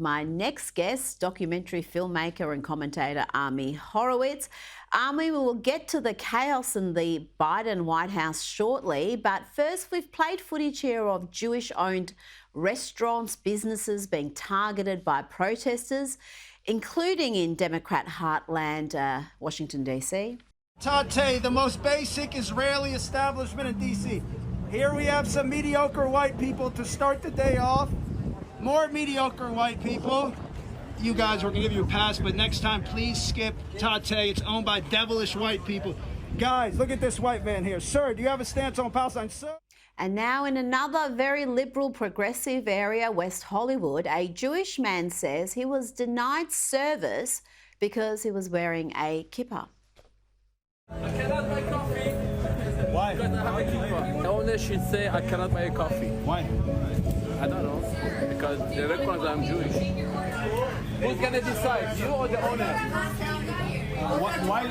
My next guest, documentary filmmaker and commentator Ami Horowitz. Ami, we will get to the chaos in the Biden White House shortly, but first we've played footage here of Jewish-owned restaurants, businesses being targeted by protesters, including in Democrat heartland, Washington, D.C. Tate, the most basic Israeli establishment in D.C. Here we have some mediocre white people to start the day off. More mediocre white people. You guys, we're gonna give you a pass, but next time, please skip Tate. It's owned by devilish white people. Guys, look at this white man here. Sir, do you have a stance on Palestine? Sir? And now in another very liberal, progressive area, West Hollywood, a Jewish man says he was denied service because he was wearing a kippah. I cannot buy coffee. Why? Because I have a kippah. The owner should say I cannot buy coffee. Why? I don't know. Because they recognize I'm Jewish. Who's gonna decide? You or the owner?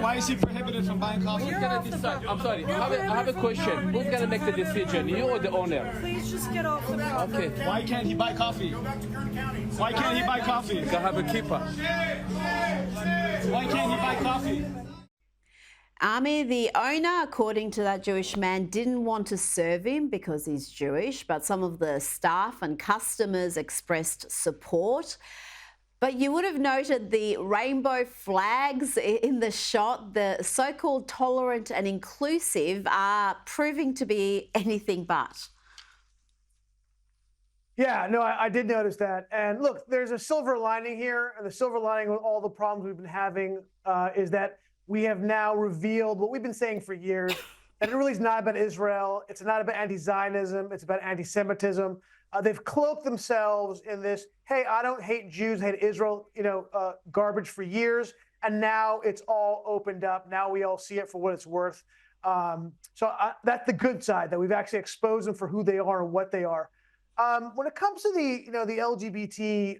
Why is he prohibited from buying coffee? Who's gonna decide? I'm sorry. I have a question. Who's gonna make the decision? You or the owner? Please just get off the phone. Okay. Why can't he buy coffee? Why can't he buy coffee? Because I have a kippah. Why can't he buy coffee? Ami, the owner, according to that Jewish man, didn't want to serve him because he's Jewish, but some of the staff and customers expressed support. But you would have noted the rainbow flags in the shot. The so-called tolerant and inclusive are proving to be anything but. Yeah, no, I did notice that. And look, there's a silver lining here. And the silver lining with all the problems we've been having is that we have now revealed what we've been saying for years, that it really is not about Israel. It's not about anti-Zionism. It's about anti-Semitism. They've cloaked themselves in this, hey, I don't hate Jews, hate Israel, garbage for years. And now it's all opened up. Now we all see it for what it's worth. So that's the good side, that we've actually exposed them for who they are and what they are. When it comes to the LGBT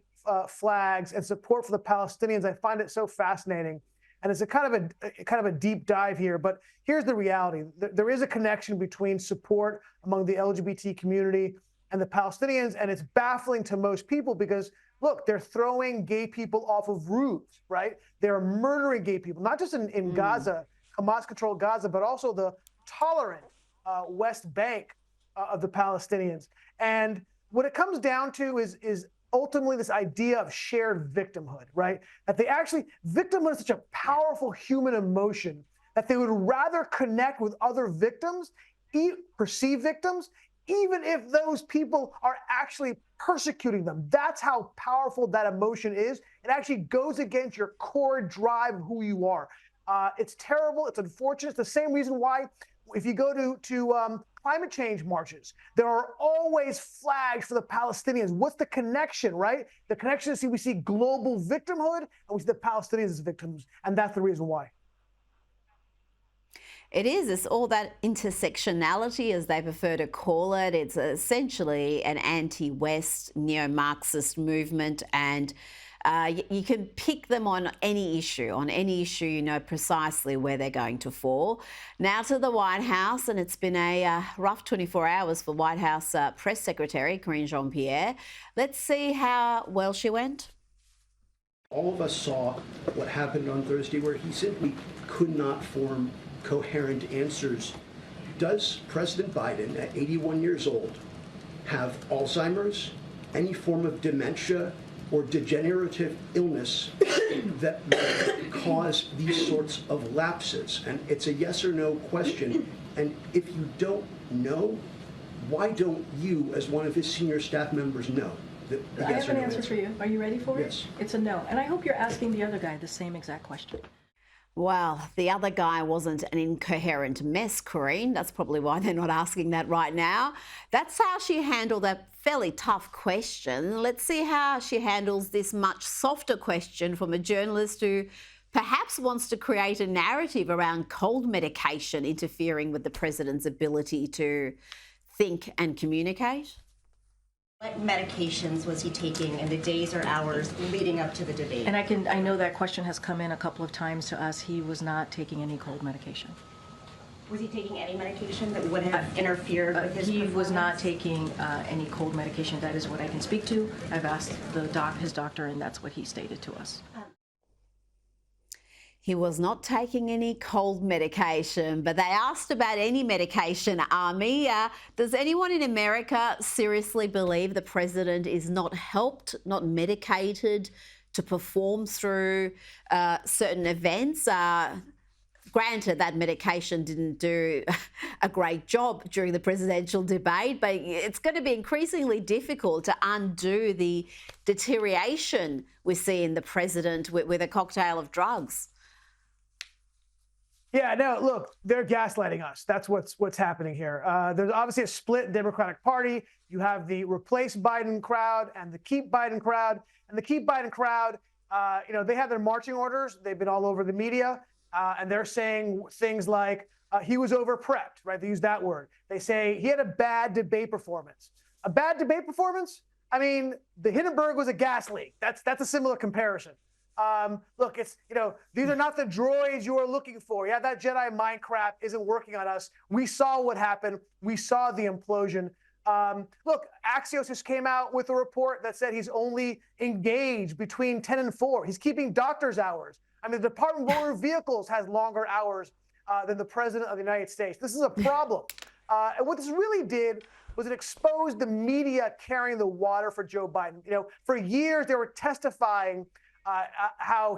flags and support for the Palestinians, I find it so fascinating. And it's a kind of a deep dive here, but here's the reality. There is a connection between support among the LGBT community and the Palestinians, and it's baffling to most people because, look, they're throwing gay people off of roofs, right? They're murdering gay people, not just in Gaza, Hamas-controlled Gaza, but also the tolerant West Bank of the Palestinians. And what it comes down to is ultimately this idea of shared victimhood, right? That victimhood is such a powerful human emotion that they would rather connect with other victims, perceived victims, even if those people are actually persecuting them. That's how powerful that emotion is. It actually goes against your core drive of who you are. It's terrible. It's unfortunate. It's the same reason why if you go to climate change marches, there are always flags for the Palestinians. What's the connection, right? The connection is we see global victimhood and we see the Palestinians as victims. And that's the reason why. It is. It's all that intersectionality, as they prefer to call it. It's essentially an anti-West, neo-Marxist movement, and you can pick them on any issue. On any issue, you know precisely where they're going to fall. Now to the White House, and it's been a rough 24 hours for White House Press Secretary Karine Jean-Pierre. Let's see how well she went. All of us saw what happened on Thursday, where he simply could not form coherent answers. Does President Biden, at 81 years old, have Alzheimer's, any form of dementia, or degenerative illness that would cause these sorts of lapses? And it's a yes or no question. And if you don't know, why don't you, as one of his senior staff members, know? I have an answer for you. Are you ready for it? Yes. It's a no. And I hope you're asking the other guy the same exact question. Well, the other guy wasn't an incoherent mess, Karine. That's probably why they're not asking that right now. That's how she handled that fairly tough question. Let's see how she handles this much softer question from a journalist who perhaps wants to create a narrative around cold medication interfering with the president's ability to think and communicate. What medications was he taking in the days or hours leading up to the debate? And I know that question has come in a couple of times to us. He was not taking any cold medication. Was he taking any medication that would have interfered with his He was not performance? taking any cold medication. That is what I can speak to. I've asked his doctor, and that's what he stated to us. He was not taking any cold medication, but they asked about any medication, Ami. Does anyone in America seriously believe the president is not helped, not medicated to perform through certain events? Granted, that medication didn't do a great job during the presidential debate, but it's going to be increasingly difficult to undo the deterioration we see in the president with a cocktail of drugs. Yeah, no, look, they're gaslighting us. That's what's happening here. There's obviously a split Democratic Party. You have the replace Biden crowd and the keep Biden crowd. And the keep Biden crowd, they have their marching orders. They've been all over the media. And they're saying things like he was over-prepped, right? They use that word. They say he had a bad debate performance. A bad debate performance? I mean, the Hindenburg was a gas leak. That's a similar comparison. Look, these are not the droids you are looking for. Yeah, that Jedi mind crap isn't working on us. We saw what happened. We saw the implosion. Look, Axios just came out with a report that said he's only engaged between 10 and 4. He's keeping doctor's hours. I mean, the Department of Motor Vehicles has longer hours than the President of the United States. This is a problem. And what this really did was it exposed the media carrying the water for Joe Biden. For years, they were testifying how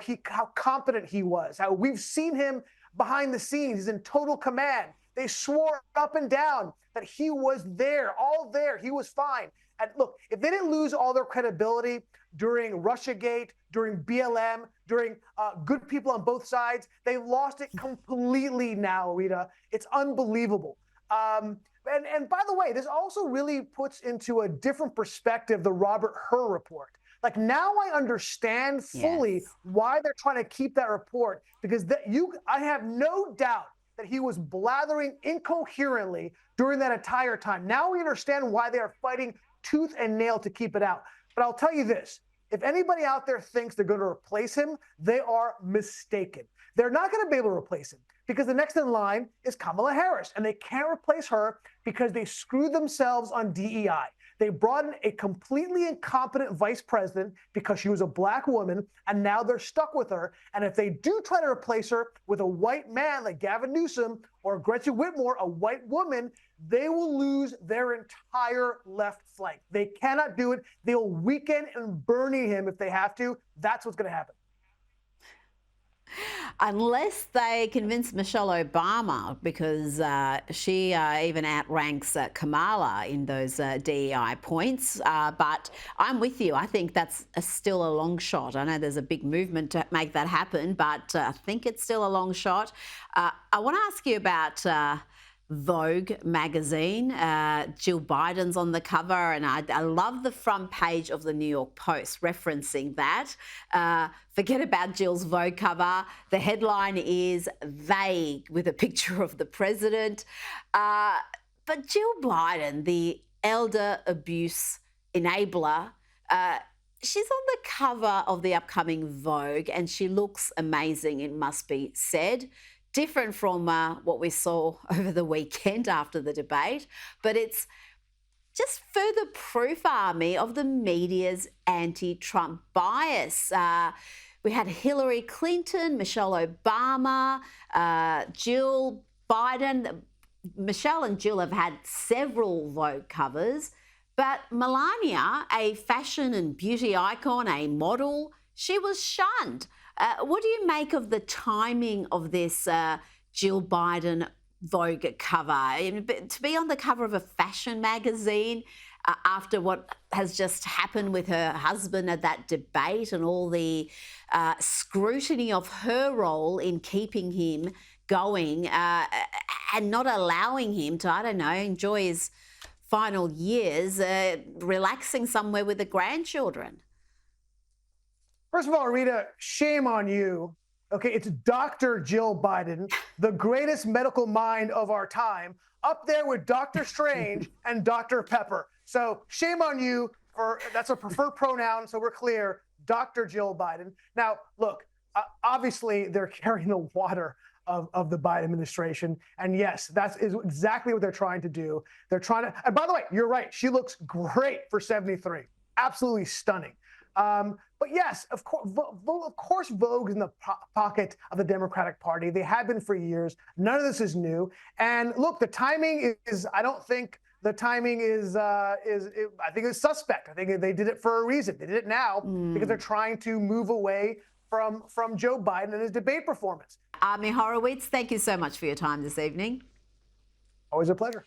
competent he was, how we've seen him behind the scenes. He's in total command. They swore up and down that he was there, all there. He was fine. And look, if they didn't lose all their credibility during Russiagate, during BLM, during good people on both sides, they lost it completely now, Rita. It's unbelievable. And by the way, this also really puts into a different perspective the Robert Hur report. Like, now I understand fully why they're trying to keep that report, because I have no doubt that he was blathering incoherently during that entire time. Now we understand why they are fighting tooth and nail to keep it out. But I'll tell you this, if anybody out there thinks they're going to replace him, they are mistaken. They're not going to be able to replace him because the next in line is Kamala Harris, and they can't replace her because they screwed themselves on DEI. They brought in a completely incompetent vice president because she was a black woman, and now they're stuck with her. And if they do try to replace her with a white man like Gavin Newsom or Gretchen Whitmer, a white woman, they will lose their entire left flank. They cannot do it. They'll weaken and Bernie him if they have to. That's what's going to happen. Unless they convince Michelle Obama, because she even outranks Kamala in those DEI points. But I'm with you. I think that's still a long shot. I know there's a big movement to make that happen, but I think it's still a long shot. I want to ask you about Vogue magazine. Jill Biden's on the cover, and I love the front page of the New York Post referencing that. Forget about Jill's Vogue cover. The headline is vague with a picture of the president. But Jill Biden, the elder abuse enabler, she's on the cover of the upcoming Vogue, and she looks amazing, it must be said. Different from what we saw over the weekend after the debate, but it's just further proof, Ami, of the media's anti-Trump bias. We had Hillary Clinton, Michelle Obama, Jill Biden. Michelle and Jill have had several Vogue covers, but Melania, a fashion and beauty icon, a model, she was shunned. What do you make of the timing of this Jill Biden Vogue cover? To be on the cover of a fashion magazine after what has just happened with her husband at that debate and all the scrutiny of her role in keeping him going and not allowing him to, I don't know, enjoy his final years, relaxing somewhere with the grandchildren. First of all, Rita, shame on you. Okay, it's Dr. Jill Biden, the greatest medical mind of our time, up there with Dr. Strange and Dr. Pepper. So shame on you that's a preferred pronoun, so we're clear, Dr. Jill Biden. Now, look, obviously they're carrying the water. of the Biden administration. And yes, that is exactly what they're trying to do. They're trying to, and by the way, you're right. She looks great for 73. Absolutely stunning. But yes, of course, Vogue is in the pocket of the Democratic Party. They have been for years. None of this is new. And look, the timing is, I don't think the timing is I think it's suspect. I think they did it for a reason. They did it now because they're trying to move away from Joe Biden and his debate performance. Ami Horowitz, thank you so much for your time this evening. Always a pleasure.